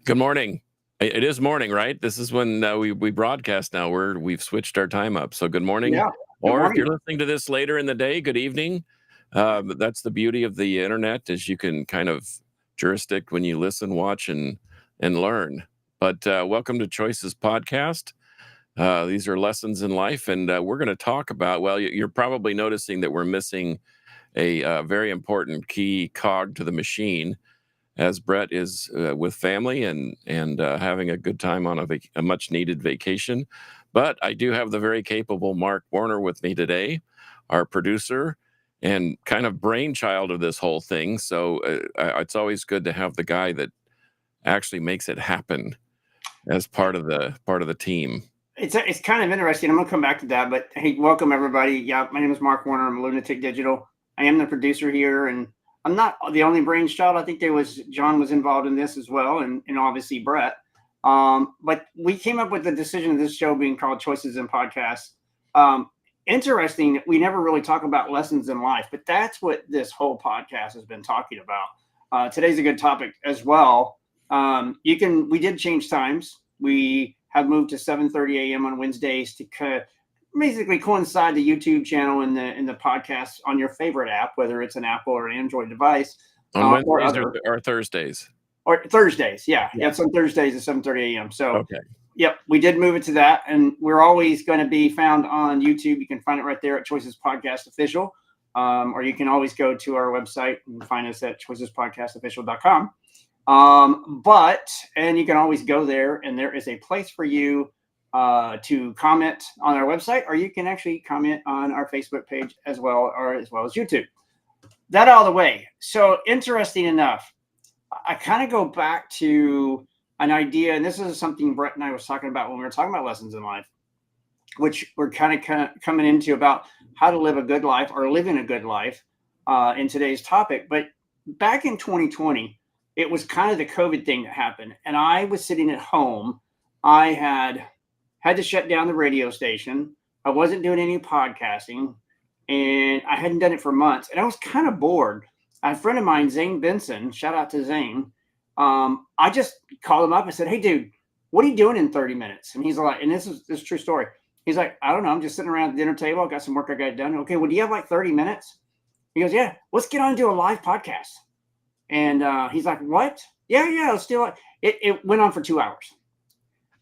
Good morning. It is morning, right? This is when we broadcast now. We've switched our time up. So good morning. Yeah. Or if you're listening to this later in the day, good evening. That's the beauty of the internet, is you can kind of jurisdict when you listen, watch, and learn. But welcome to Choices Podcast. These are lessons in life, and we're going to talk about, well, you're probably noticing that we're missing a very important key cog to the machine, as Brett is with family and having a good time on a much-needed vacation. But I do have the very capable Mark Warner with me today, our producer and kind of brainchild of this whole thing. So it's always good to have the guy that actually makes it happen as part of the team. It's kind of interesting. I'm going to come back to that, but hey, welcome everybody. Yeah, my name is Mark Warner. I'm Lunatic Digital. I am the producer here, and I'm not the only brainchild. I think John was involved in this as well, and obviously Brett. But we came up with the decision of this show being called Choices in Podcasts. Interesting, we never really talk about lessons in life, but that's what this whole podcast has been talking about. Today's a good topic as well. We did change times. We have moved to 7:30 a.m. on Wednesdays to basically coincide the YouTube channel and the podcast on your favorite app, whether it's an Apple or an Android device. On Wednesdays or Thursdays. Or Thursdays, yeah. It's on Thursdays at 7:30 a.m. So, okay. Yep, we did move it to that, and we're always going to be found on YouTube. You can find it right there at Choices Podcast Official, or you can always go to our website and find us at choicespodcastofficial.com. And you can always go there, and there is a place for you to comment on our website, or you can actually comment on our Facebook page as well as YouTube. That out of the way. So interesting enough, I kind of go back to an idea, and this is something Brett and I was talking about when we were talking about lessons in life, which we're kind of coming into about how to live a good life or living a good life in today's topic. But back in 2020, it was kind of the COVID thing that happened, and I was sitting at home. I had to shut down the radio station. I wasn't doing any podcasting, and I hadn't done it for months, and I was kind of bored. A friend of mine, Zane Benson, shout out to Zane. I just called him up and said, "Hey, dude, what are you doing in 30 minutes?" And he's like, and this is a true story. He's like, "I don't know. I'm just sitting around the dinner table. I got some work I got done." Okay, well, do you have like 30 minutes? He goes, "Yeah, let's get on and do a live podcast." And he's like, "What? Yeah, let's do it." It went on for 2 hours.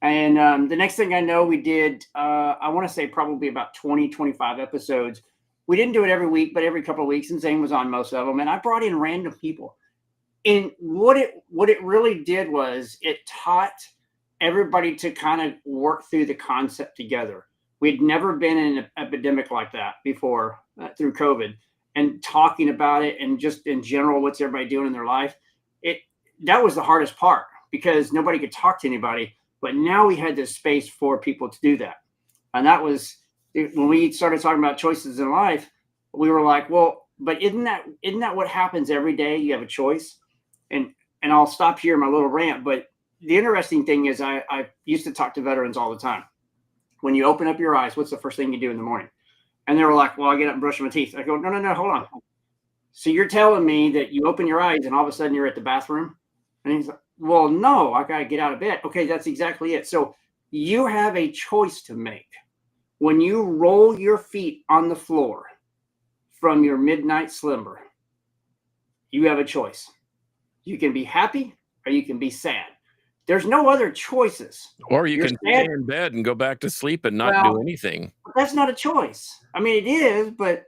And the next thing I know, we did, I want to say probably about 20, 25 episodes. We didn't do it every week, but every couple of weeks, and Zane was on most of them. And I brought in random people. And what it really did was it taught everybody to kind of work through the concept together. We'd never been in an epidemic like that before through COVID, and talking about it and just in general, what's everybody doing in their life. That was the hardest part, because nobody could talk to anybody. But now we had this space for people to do that. And that was when we started talking about choices in life. We were like, well, but isn't that what happens every day? You have a choice. And I'll stop here in my little rant. But the interesting thing is I used to talk to veterans all the time. When you open up your eyes, what's the first thing you do in the morning? And they were like, well, I get up and brush my teeth. I go, no, hold on. So you're telling me that you open your eyes and all of a sudden you're at the bathroom? And he's like, well, no, I got to get out of bed. Okay, that's exactly it. So you have a choice to make. When you roll your feet on the floor from your midnight slumber, you have a choice. You can be happy or you can be sad. There's no other choices. Or you can stay in bed and go back to sleep and not do anything. That's not a choice. I mean, it is, but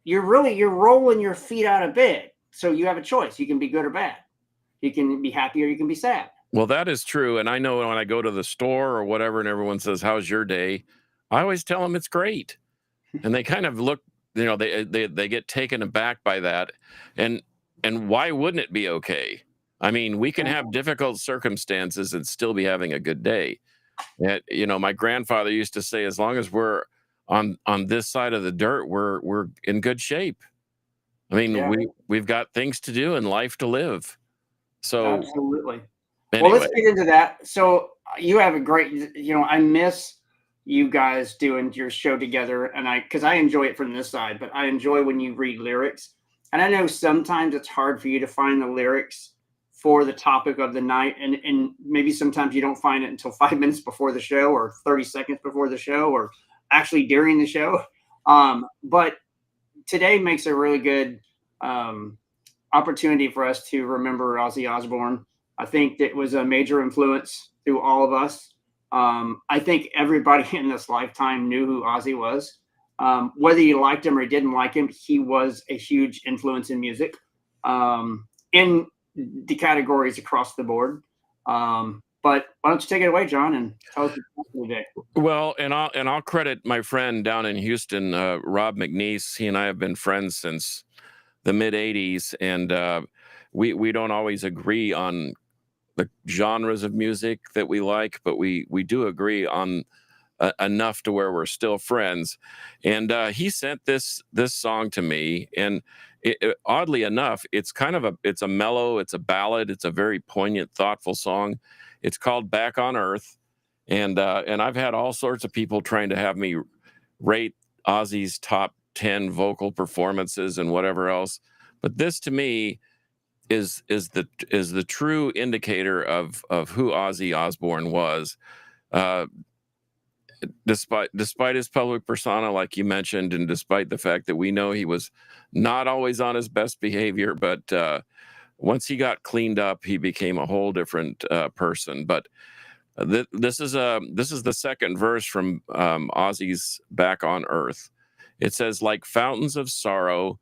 you're rolling your feet out of bed. So you have a choice. You can be good or bad. You can be happy or you can be sad. Well, that is true, and I know when I go to the store or whatever and everyone says, "How's your day?" I always tell them it's great, and they kind of look, they get taken aback by that, and why wouldn't it be okay? I mean, we can have difficult circumstances and still be having a good day. My grandfather used to say, "As long as we're on this side of the dirt, we're in good shape." I mean, Yeah, we've got things to do and life to live. So absolutely. Well, let's anyway, get into that. So you have a great, I miss you guys doing your show together, and because I enjoy it from this side, but I enjoy when you read lyrics, and I know sometimes it's hard for you to find the lyrics for the topic of the night, and maybe sometimes you don't find it until 5 minutes before the show, or 30 seconds before the show, or actually during the show. But today makes a really good um, opportunity for us to remember Ozzy Osbourne. I think that was a major influence through all of us. I think everybody in this lifetime knew who Ozzy was. Whether you liked him or didn't like him, he was a huge influence in music, in the categories across the board. But why don't you take it away, John, and tell us your today? well, and I'll credit my friend down in Houston, Rob McNeese. He and I have been friends since the mid '80s, and we don't always agree on the genres of music that we like, but we do agree on enough to where we're still friends. And he sent this song to me, and oddly enough, it's a mellow, it's a ballad, it's a very poignant, thoughtful song. It's called "Back on Earth," and I've had all sorts of people trying to have me rate Ozzy's top 10 vocal performances and whatever else. But this to me is the true indicator of who Ozzy Osbourne was. Uh, despite his public persona, like you mentioned, and despite the fact that we know he was not always on his best behavior, but once he got cleaned up, he became a whole different person. But this is the second verse from Ozzy's "Back on Earth." It says, "Like fountains of sorrow,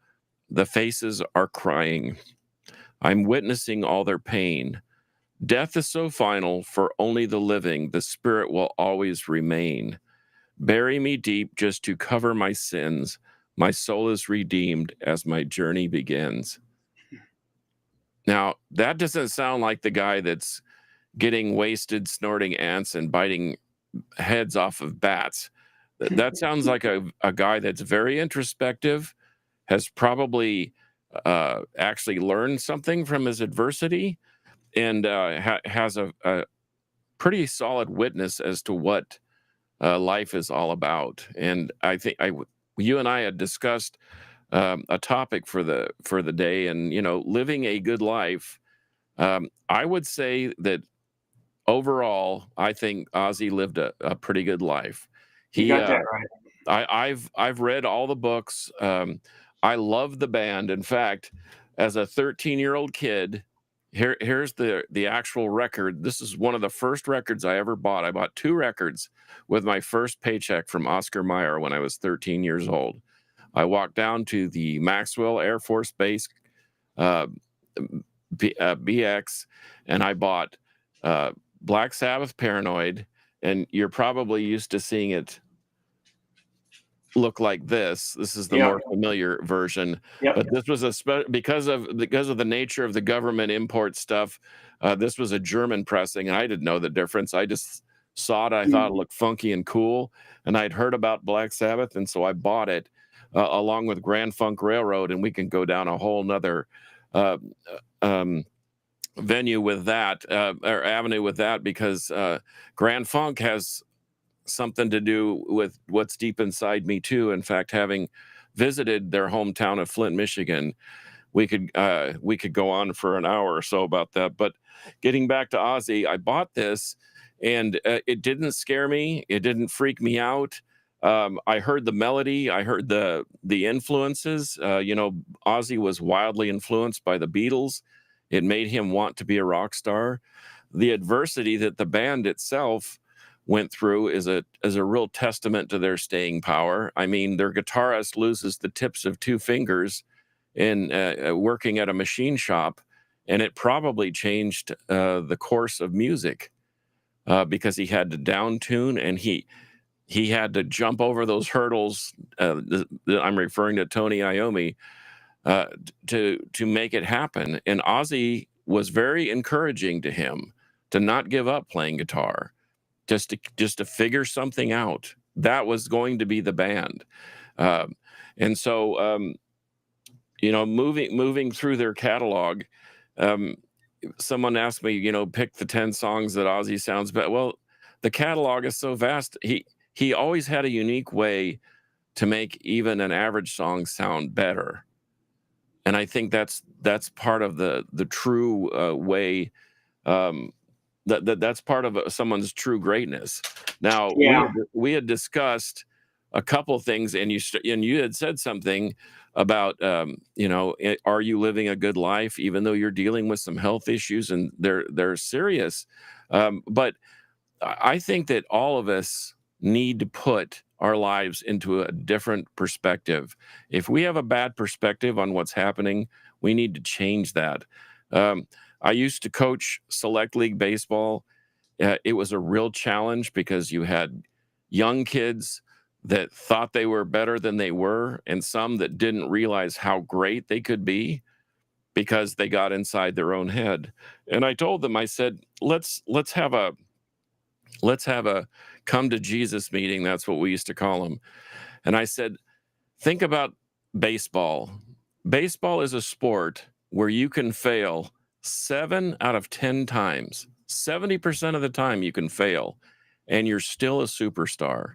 the faces are crying. I'm witnessing all their pain. Death is so final for only the living, the spirit will always remain. Bury me deep just to cover my sins. My soul is redeemed as my journey begins." Now, that doesn't sound like the guy that's getting wasted, snorting ants, and biting heads off of bats. That sounds like a guy that's very introspective, has probably actually learned something from his adversity, and has a pretty solid witness as to what life is all about. And I think you and I had discussed a topic for the day, and living a good life. I would say that overall, I think Ozzy lived a pretty good life. You He, got that right. I've read all the books. I love the band. In fact, as a 13-year-old kid, here's the actual record. This is one of the first records I ever bought. I bought two records with my first paycheck from Oscar Mayer when I was 13 years old. I walked down to the Maxwell Air Force Base, uh, BX, and I bought uh, Black Sabbath "Paranoid," and you're probably used to seeing it look like this. This is the Yep. more familiar version, Yep. but this was because of the nature of the government import stuff. This was a German pressing, and I didn't know the difference. I just saw it. I thought it looked funky and cool, and I'd heard about Black Sabbath, and so I bought it along with Grand Funk Railroad, and we can go down a whole nother uh, um, venue with that, or avenue with that, because Grand Funk has something to do with what's deep inside me too. In fact, having visited their hometown of Flint, Michigan, we could go on for an hour or so about that. But getting back to Ozzy, I bought this, and it didn't scare me. It didn't freak me out. I heard the melody. I heard the influences. Ozzy was wildly influenced by the Beatles. It made him want to be a rock star. The adversity that the band itself went through is a real testament to their staying power. I mean, their guitarist loses the tips of two fingers in working at a machine shop, and it probably changed the course of music because he had to down tune, and he had to jump over those hurdles. I'm referring to Tony Iommi to make it happen. And Ozzy was very encouraging to him to not give up playing guitar, just to figure something out. That was going to be the band. And so, moving through their catalog, someone asked me, pick the 10 songs that Ozzy sounds better. Well, the catalog is so vast. He always had a unique way to make even an average song sound better. And I think that's part of the true way, that's part of someone's true greatness. Now, we had discussed a couple things, and you had said something about, are you living a good life, even though you're dealing with some health issues, and they're serious. But I think that all of us need to put our lives into a different perspective. If we have a bad perspective on what's happening, we need to change that. I used to coach select league baseball. It was a real challenge because you had young kids that thought they were better than they were, and some that didn't realize how great they could be because they got inside their own head. And I told them, I said, let's have a come to Jesus meeting. That's what we used to call them. And I said, think about baseball. Baseball is a sport where you can fail 7 out of 10 times. 70% of the time you can fail, and you're still a superstar.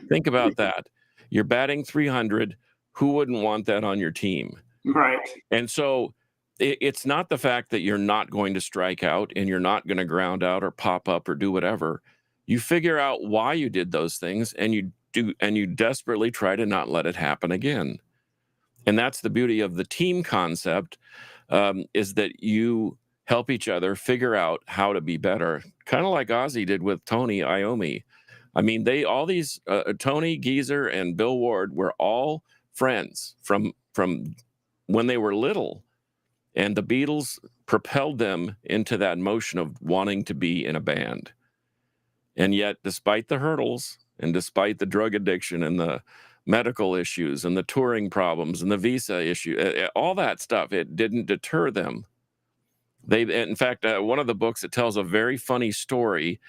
Think about that. You're batting 300. Who wouldn't want that on your team? Right. And so it's not the fact that you're not going to strike out and you're not going to ground out or pop up or do whatever. You figure out why you did those things, and you desperately try to not let it happen again. And that's the beauty of the team concept, is that you help each other figure out how to be better, kind of like Ozzy did with Tony Iommi. I mean, Tony Geezer and Bill Ward were all friends from when they were little, and the Beatles propelled them into that motion of wanting to be in a band. And yet, despite the hurdles and despite the drug addiction and the medical issues and the touring problems and the visa issue, all that stuff, it didn't deter them. In fact, one of the books, it tells a very funny story.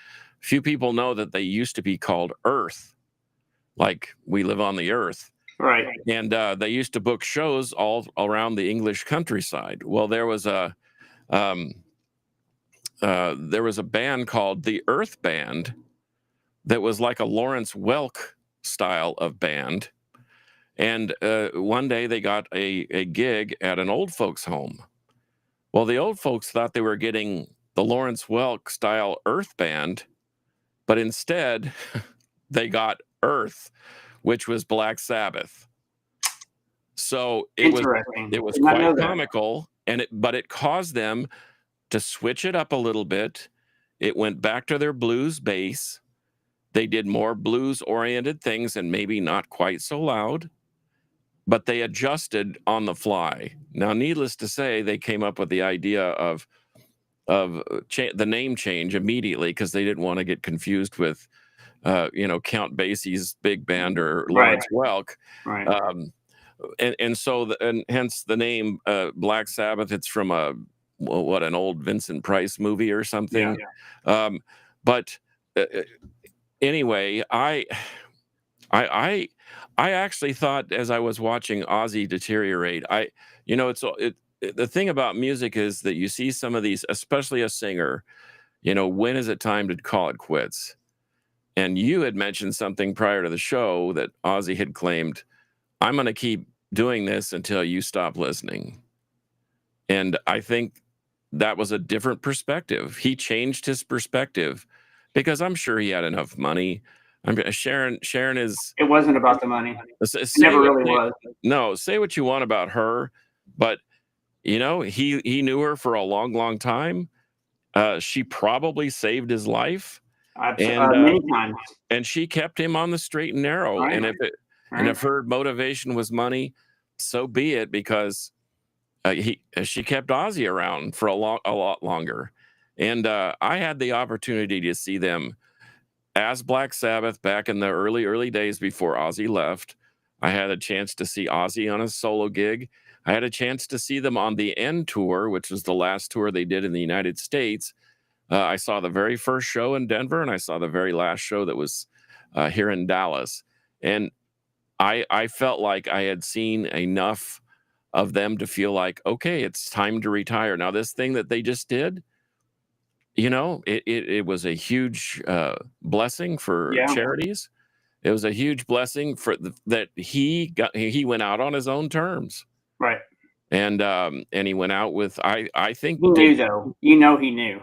Few people know that they used to be called Earth, like we live on the Earth. Right. And they used to book shows all around the English countryside. Well, there was a band called the Earth Band that was like a Lawrence Welk style of band. And one day they got a gig at an old folks home. Well, the old folks thought they were getting the Lawrence Welk style Earth Band, but instead they got Earth, which was Black Sabbath. So it was quite comical, but it caused them to switch it up a little bit. It went back to their blues bass. They did more blues-oriented things and maybe not quite so loud, but they adjusted on the fly. Now, needless to say, they came up with the idea of the name change immediately because they didn't want to get confused with, Count Basie's big band or Lawrence Welk. Right. And hence the name Black Sabbath. It's from an old Vincent Price movie or something. Yeah. But anyway, I actually thought, as I was watching Ozzy deteriorate, the thing about music is that you see some of these, especially a singer, when is it time to call it quits? And you had mentioned something prior to the show that Ozzy had claimed, I'm going to keep doing this until you stop listening. And I think that was a different perspective. He changed his perspective because I'm sure he had enough money. Sharon is. It wasn't about the money. It never really was. No, say what you want about her, but he knew her for a long, long time. She probably saved his life, many times, and she kept him on the straight and narrow. Right. And if her motivation was money, so be it, because she kept Ozzy around for a lot longer. And I had the opportunity to see them as Black Sabbath back in the early days before Ozzy left. I had a chance to see Ozzy on a solo gig. I had a chance to see them on the End tour, which was the last tour they did in the United States. I saw the very first show in Denver, and I saw the very last show that was here in Dallas. And I felt like I had seen enough of them to feel like, okay, it's time to retire. Now, this thing that they just did, it was a huge blessing for Yeah. charities. It was a huge blessing for that he went out on his own terms, Right. and he went out with I think He knew, though. He knew.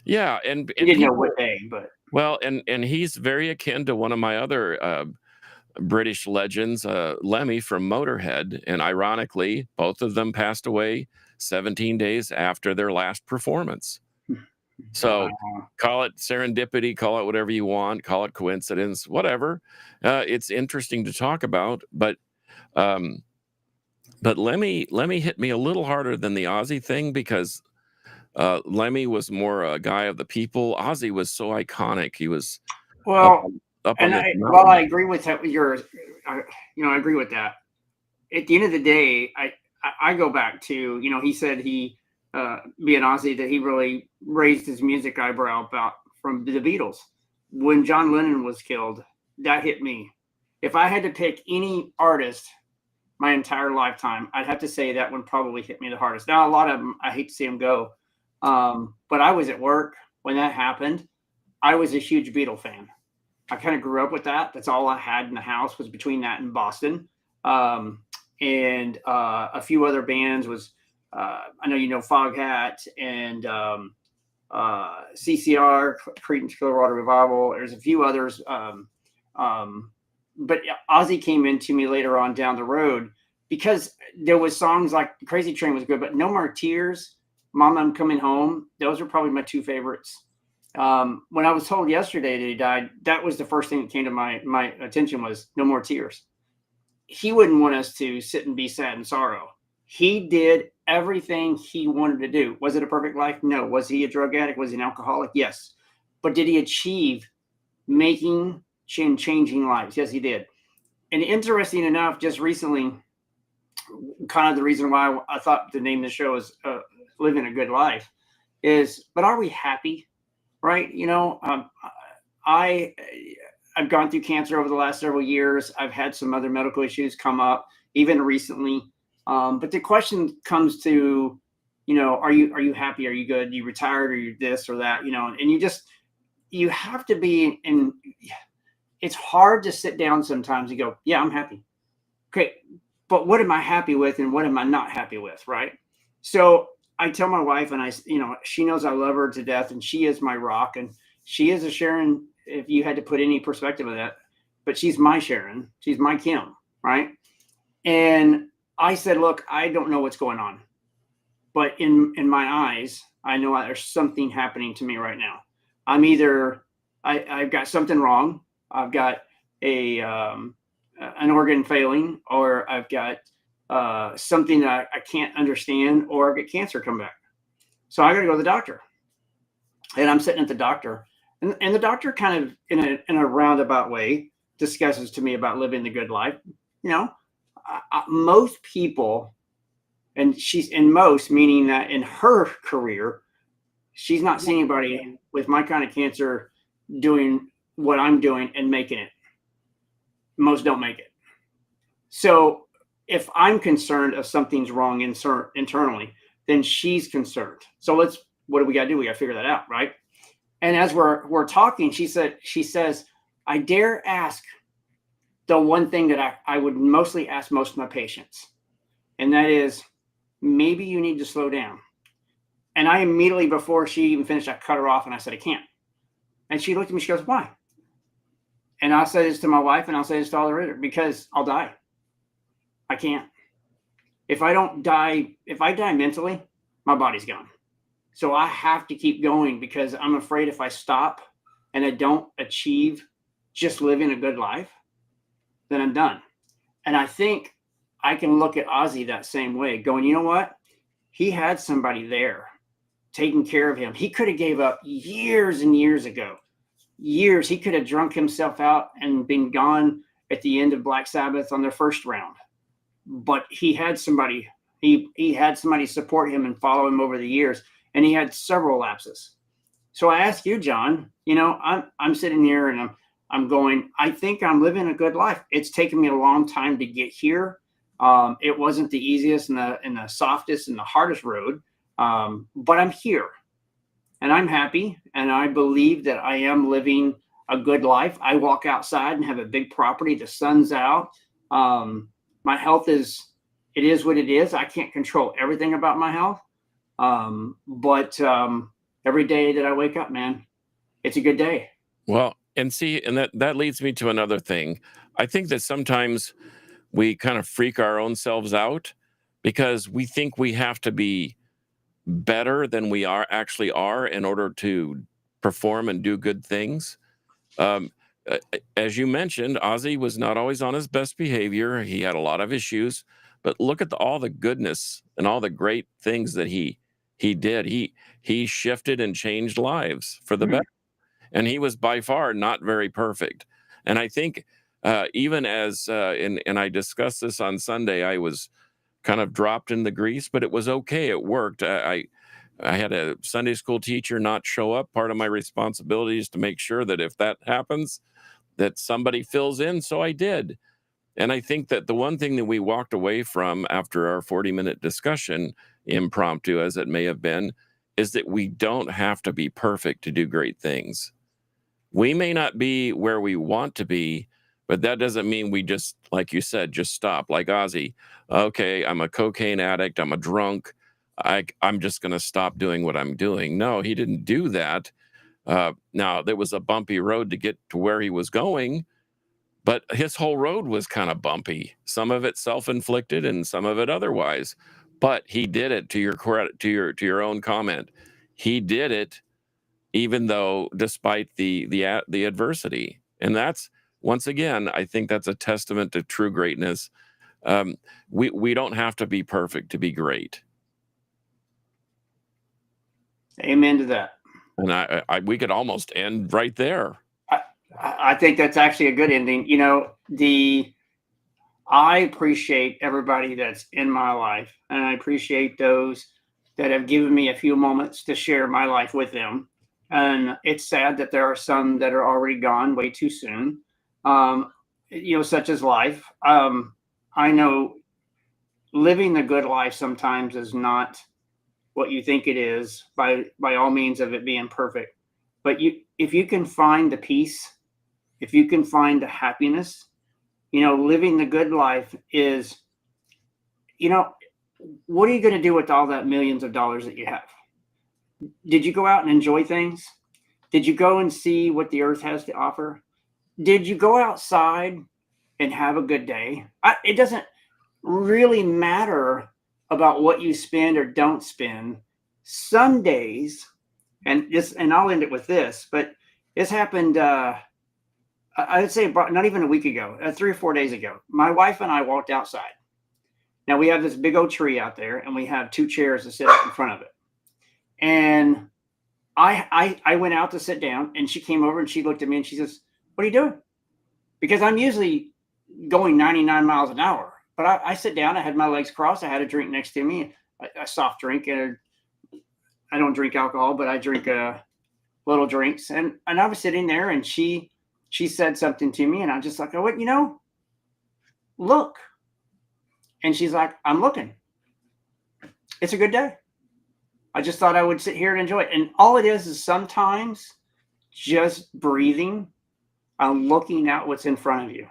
yeah, and He didn't know people, what day, but well, and he's very akin to one of my other British legends, Lemmy from Motorhead, and ironically, both of them passed away 17 days after their last performance. So call it serendipity, call it whatever you want, call it coincidence, whatever. It's interesting to talk about, but Lemmy hit me a little harder than the Ozzy thing because Lemmy was more a guy of the people. Ozzy was so iconic. He was up well, up on and this while I mountain. agree with that, I agree with that. At the end of the day, I go back to, he said he, being Ozzy, that he really raised his music eyebrow about from the Beatles. When John Lennon was killed, that hit me. If I had to pick any artist my entire lifetime, I'd have to say that one probably hit me the hardest. Now, a lot of them, I hate to see them go. But I was at work when that happened. I was a huge Beatle fan. I kind of grew up with that. That's all I had in the house was between that and Boston. And a few other bands was, I know Foghat and CCR, Creedence Clearwater Revival. There's a few others. But Ozzy came into me later on down the road because there was songs like Crazy Train was good, but No More Tears, Mama, I'm Coming Home. Those are probably my two favorites. When I was told yesterday that he died, that was the first thing that came to my attention was No More Tears. He wouldn't want us to sit and be sad and sorrow. He did everything he wanted to do. Was it a perfect life? No. Was he a drug addict? Was he an alcoholic? Yes. But did he achieve making and changing lives? Yes, he did. And interesting enough, just recently, kind of the reason why I thought to name the show is Living a Good Life is, but are we happy? Right? I've gone through cancer over the last several years. I've had some other medical issues come up, even recently. But the question comes to, are you happy? Are you good? Are you retired? Are you this or that? And you have to be in. It's hard to sit down sometimes and go, yeah, I'm happy. Okay, but what am I happy with and what am I not happy with? Right. So I tell my wife, and she knows I love her to death, and she is my rock, and she is a Sharon. If you had to put any perspective of that, but she's my Sharon, she's my Kim, right? And I said, look, I don't know what's going on, but in my eyes, I know there's something happening to me right now. I'm either I've got something wrong, I've got an organ failing, or I've got something that I can't understand, or I've got cancer come back. So I got to go to the doctor, and I'm sitting at the doctor. And the doctor kind of in a roundabout way discusses to me about living the good life. Most people, and she's in most, meaning that in her career, she's not seen anybody with my kind of cancer doing what I'm doing and making it. Most don't make it. So if I'm concerned if something's wrong internally, then she's concerned. So what do we got to do? We got to figure that out, right? And as we're talking, she says, I dare ask the one thing that I would mostly ask most of my patients. And that is, maybe you need to slow down. And I immediately, before she even finished, I cut her off and I said, I can't. And she looked at me, she goes, why? And I'll say this to my wife, and I'll say this to all the readers, because I'll die. I can't. If I die mentally, my body's gone. So I have to keep going, because I'm afraid if I stop and I don't achieve just living a good life, then I'm done. And I think I can look at Ozzy that same way, going, you know what? he had somebody there taking care of him. He could have gave up years and years ago. Years. He could have drunk himself out and been gone at the end of Black Sabbath on their first round. But he had somebody. He had somebody support him and follow him over the years, and he had several lapses. So I ask you, John. I'm sitting here and I'm going. I think I'm living a good life. It's taken me a long time to get here. It wasn't the easiest and the softest and the hardest road, but I'm here. And I'm happy, and I believe that I am living a good life. I walk outside and have a big property. The sun's out. My health is what it is. I can't control everything about my health. But every day that I wake up, man, it's a good day. Well, and see, and that leads me to another thing. I think that sometimes we kind of freak our own selves out because we think we have to be better than we actually are in order to perform and do good things. Um, as you mentioned, Ozzy was not always on his best behavior. He had a lot of issues, but look at all the goodness and all the great things that he did. He shifted and changed lives for the better, and he was by far not very perfect. And I think even as and I discussed this on Sunday, I was kind of dropped in the grease, but it was okay. It worked. I had a Sunday school teacher not show up. Part of my responsibility is to make sure that if that happens, that somebody fills in. So I did. And I think that the one thing that we walked away from after our 40-minute discussion, impromptu as it may have been, is that we don't have to be perfect to do great things. We may not be where we want to be, but that doesn't mean we just, like you said, just stop. Like Ozzy, okay, I'm a cocaine addict, I'm a drunk, I'm just going to stop doing what I'm doing. No, he didn't do that. Now, there was a bumpy road to get to where he was going, but his whole road was kind of bumpy. Some of it self-inflicted and some of it otherwise. But he did it, to your credit, to your own comment. He did it even though despite the adversity. And that's, once again, I think that's a testament to true greatness. We don't have to be perfect to be great. Amen to that. And we could almost end right there. I think that's actually a good ending. I appreciate everybody that's in my life, and I appreciate those that have given me a few moments to share my life with them. And it's sad that there are some that are already gone way too soon. Such as life. I know living the good life sometimes is not what you think it is by all means of it being perfect. But if you can find the peace, if you can find the happiness, living the good life is, what are you going to do with all that millions of dollars that you have? Did you go out and enjoy things? Did you go and see what the earth has to offer? Did you go outside and have a good day? It doesn't really matter about what you spend or don't spend. Some days, and I'll end it with this, but this happened, I'd say about not even a week ago, 3 or 4 days ago. My wife and I walked outside. Now we have this big old tree out there, and we have 2 chairs to sit up in front of it. And I went out to sit down, and she came over and she looked at me and she says, "What are you doing?" Because I'm usually going 99 miles an hour. But I sit down, I had my legs crossed, I had a drink next to me, a soft drink. And I don't drink alcohol, but I drink little drinks. And I was sitting there, and she said something to me, and I'm just like, "Oh, look." And she's like, "I'm looking. It's a good day. I just thought I would sit here and enjoy it." And all it is sometimes just breathing and looking at what's in front of you.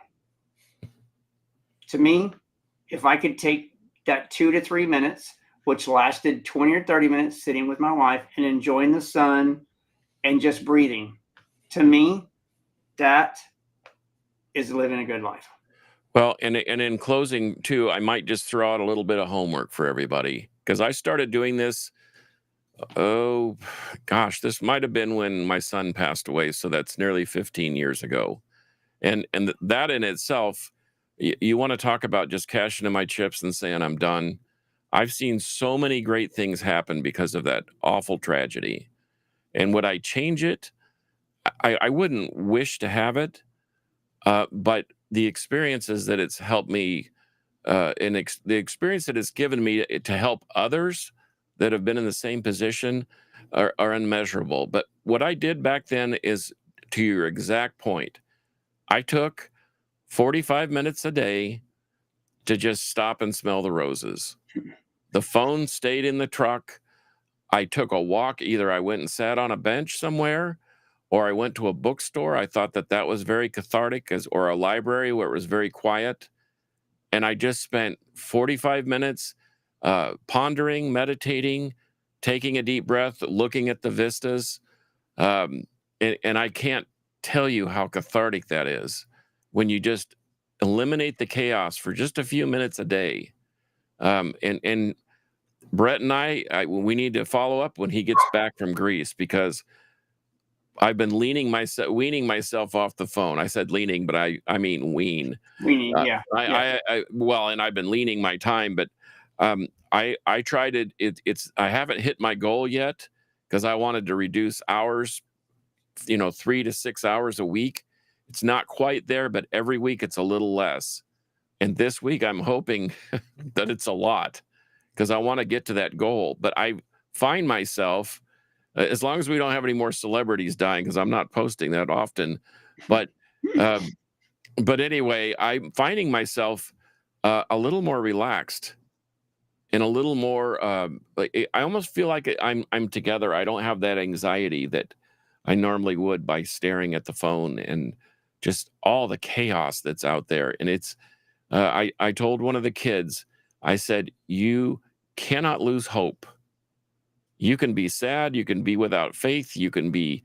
To me, if I could take that 2 to 3 minutes, which lasted 20 or 30 minutes, sitting with my wife and enjoying the sun and just breathing, to me, that is living a good life. Well, and in closing too, I might just throw out a little bit of homework for everybody, because I started doing this, oh gosh, this might have been when my son passed away, so that's nearly 15 years ago. And that in itself, you want to talk about just cashing in my chips and saying I'm done. I've seen so many great things happen because of that awful tragedy. And would I change it? I wouldn't wish to have it, but the experiences that it's helped me, the experience that it's given me to help others that have been in the same position are unmeasurable. But what I did back then is, to your exact point, I took 45 minutes a day to just stop and smell the roses. The phone stayed in the truck. I took a walk. Either I went and sat on a bench somewhere, or I went to a bookstore. I thought that that was very cathartic, or a library where it was very quiet. And I just spent 45 minutes pondering, meditating, taking a deep breath, looking at the vistas. Um, and I can't tell you how cathartic that is when you just eliminate the chaos for just a few minutes a day. And Brett and we need to follow up when he gets back from Greece, because I've been weaning myself off the phone. I said leaning, but I mean wean. Weaning, yeah. Well, and I've been leaning my time, but I tried it. I haven't hit my goal yet, because I wanted to reduce hours, 3 to 6 hours a week. It's not quite there, but every week it's a little less. And this week I'm hoping that it's a lot, because I want to get to that goal. But I find myself, as long as we don't have any more celebrities dying, because I'm not posting that often, but anyway, I'm finding myself a little more relaxed and a little more like, I almost feel like I'm together. I don't have that anxiety that I normally would by staring at the phone and just all the chaos that's out there. And it's I told one of the kids, I said, you cannot lose hope. You can be sad, you can be without faith, you can be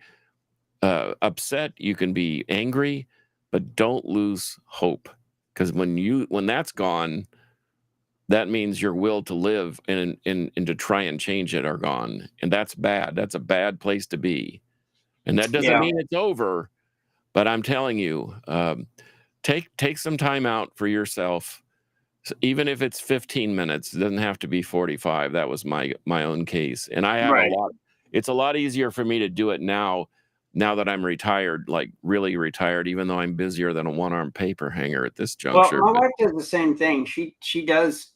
upset, you can be angry, but don't lose hope. Because when that's gone, that means your will to live and to try and change it are gone. And that's bad. That's a bad place to be. And that doesn't Yeah. mean it's over, but I'm telling you, take some time out for yourself. So even if it's 15 minutes, it doesn't have to be 45. That was my own case. And I have Right. it's a lot easier for me to do it now that I'm retired, like really retired, even though I'm busier than a one-armed paper hanger at this Well, juncture. my wife does the same thing. She does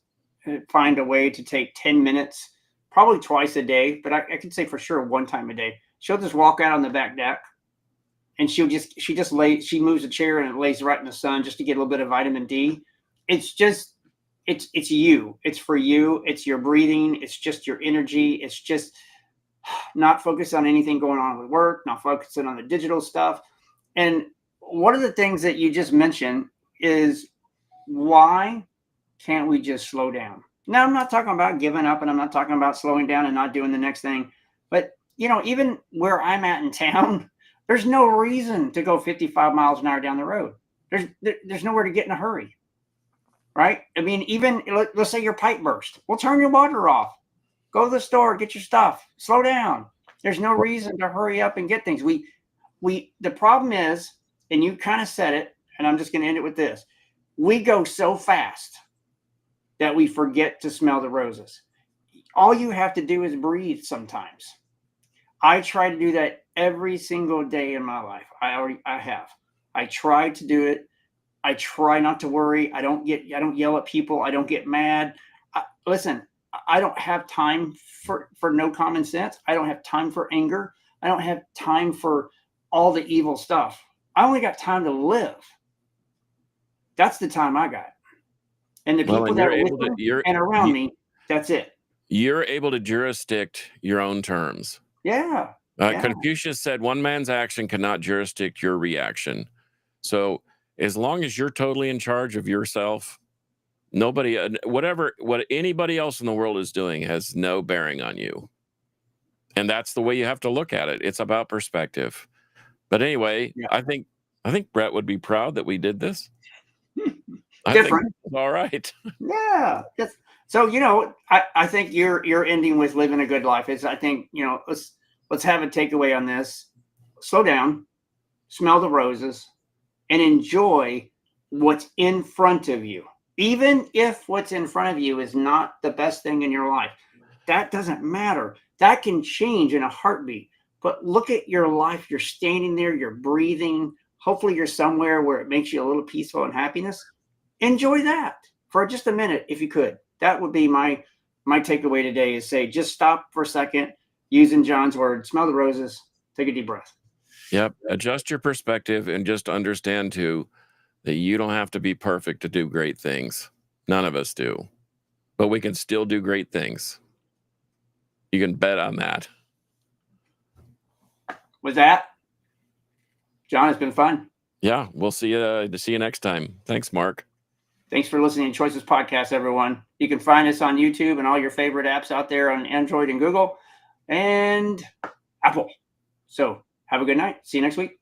find a way to take 10 minutes, probably twice a day, but I can say for sure one time a day. She'll just walk out on the back deck, and she moves a chair and it lays right in the sun just to get a little bit of vitamin D. It's just, it's you. It's for you. It's your breathing. It's just your energy. It's just not focused on anything going on with work, not focusing on the digital stuff. And one of the things that you just mentioned is, why can't we just slow down? Now, I'm not talking about giving up, and I'm not talking about slowing down and not doing the next thing. But, even where I'm at in town, there's no reason to go 55 miles an hour down the road. There's nowhere to get in a hurry, right? I mean, even let's say your pipe burst. Well, turn your water off. Go to the store, get your stuff. Slow down. There's no reason to hurry up and get things. The problem is, and you kind of said it, and I'm just going to end it with this. We go so fast that we forget to smell the roses. All you have to do is breathe sometimes. I try to do that every single day in my life. I have. I try to do it. I try not to worry. I don't yell at people. I don't get mad. Listen, I don't have time for no common sense. I don't have time for anger. I don't have time for all the evil stuff. I only got time to live. That's the time I got. And the people that are with me and around me, that's it. You're able to jurisdict your own terms. Yeah. Confucius said, one man's action cannot jurisdict your reaction. So as long as you're totally in charge of yourself, what anybody else in the world is doing has no bearing on you. And that's the way you have to look at it. It's about perspective. But anyway, I think Brett would be proud that we did this. I think it's all right. Yeah. So, I think you're ending with living a good life. I think, let's have a takeaway on this. Slow down, smell the roses, and enjoy what's in front of you. Even if what's in front of you is not the best thing in your life, that doesn't matter. That can change in a heartbeat. But look at your life. You're standing there, you're breathing. Hopefully, you're somewhere where it makes you a little peaceful and happiness. Enjoy that for just a minute if you could. That would be my takeaway today, is say, just stop for a second, using John's word, smell the roses, take a deep breath. Yep. Adjust your perspective and just understand too that you don't have to be perfect to do great things. None of us do, but we can still do great things. You can bet on that. With that, John, it's been fun. Yeah, we'll see you next time. Thanks, Mark. Thanks for listening to Choices Podcast, everyone. You can find us on YouTube and all your favorite apps out there on Android and Google and Apple. So have a good night. See you next week.